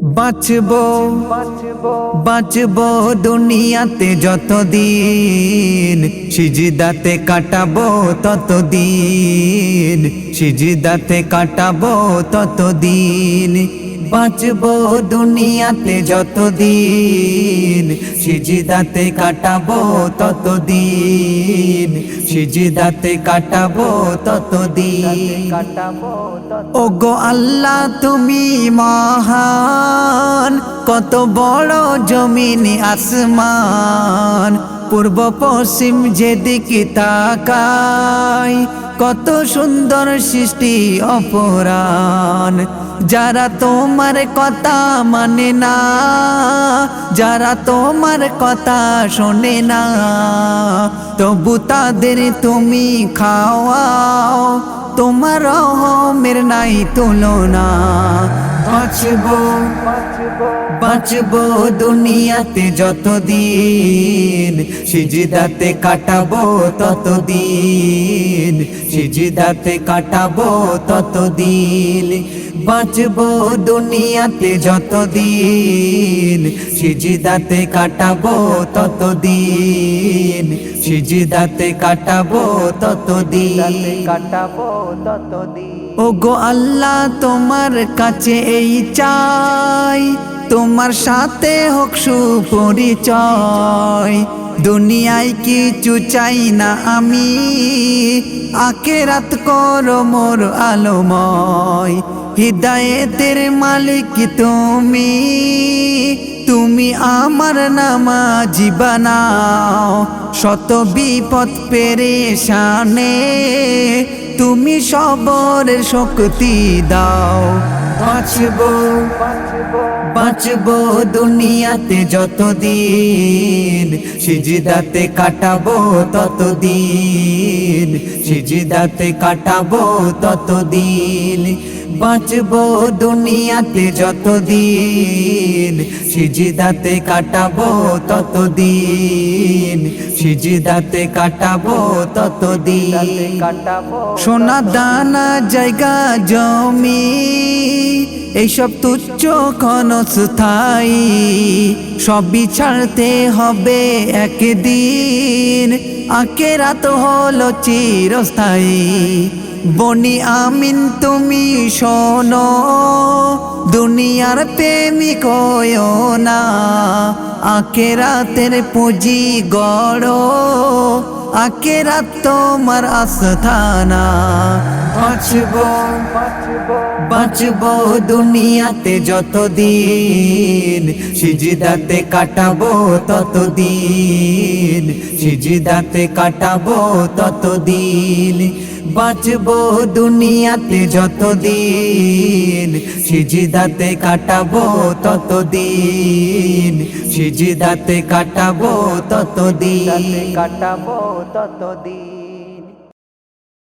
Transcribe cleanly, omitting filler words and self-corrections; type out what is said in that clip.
বাঁচবো বাঁচবো দুনিয়াতে যতদিন, সিজদাতে কাটাবো ততদিন, সিজদাতে কাটাবো ততদিন। বাঁচবো দুনিয়াতে যতদিন, সিজদাতে কাটাবো ততদিন, সিজদাতে কাটাবো ততদিন। ওগো আল্লাহ তুমি মহান, কত বড় জমিন আসমান, পূর্ব পশ্চিম যেদিকে তাকাই কত সুন্দর সৃষ্টি অপরান। যারা তোমার কথা মানে না, যারা তোমার কথা শোনে না, তবু তাদের তুমি খাওয়াও, তোমার রহমের নাই তুলনা। বাঁচবো বাঁচবো দুনিয়াতে যতদিন, সিজদাতে কাটাবো ততদিন, সিজদাতে কাটাবো ততদিন। বাঁচবো দুনিয়াতে যতদিন, সিজদাতে কাটাবো ততদিন, সিজদাতে কাটাবো ততদিন। ওগো আল্লাহ তোমার কাছে এই চাই, তোমার সাথে হোক সুপরিচয়। দুনিয়ায় কিছু চাই না আমি, আখিরাত করো মোর আলোময়। হিদায়েতের মালিক তুমি, তুমি আমার নামাজি বানাও। শত বিপদ পেরেশানে তুমি সবরের শক্তি দাও। বাঁচবো বাঁচবো দুনিয়াতে যতদিন, সিজদাতে কাটাবো ততদিন, সিজদাতে কাটাবো ততদিন। বাঁচবো দুনিয়াতে যতদিন, সিজদাতে কাটাবো ততদিন, সিজদাতে কাটাবো ততদিন। সোনা দানা জায়গা জমি এইসব তুচ্ছ ক্ষণস্থায়ী, সবই ছাড়তে হবে একদিন, আখিরাত হলো চিরস্থায়ী। বনি আমিন তুমি শোনো, দুনিয়ার প্রেমিক হয়ো না, আখিরাতের পুঁজি গড়ো, আখিরাত তোমার আস্থানা। বাঁচবো বাঁচবো দুনিয়াতে যতদিন, সিজদাতে কাটাবো ততদিন, সিজদাতে কাটাবো ততদিন। বাঁচবো দুনিয়াতে যতদিন, সিজদাতে কাটাবো ততদিন, সিজদাতে কাটাবো ততদিন।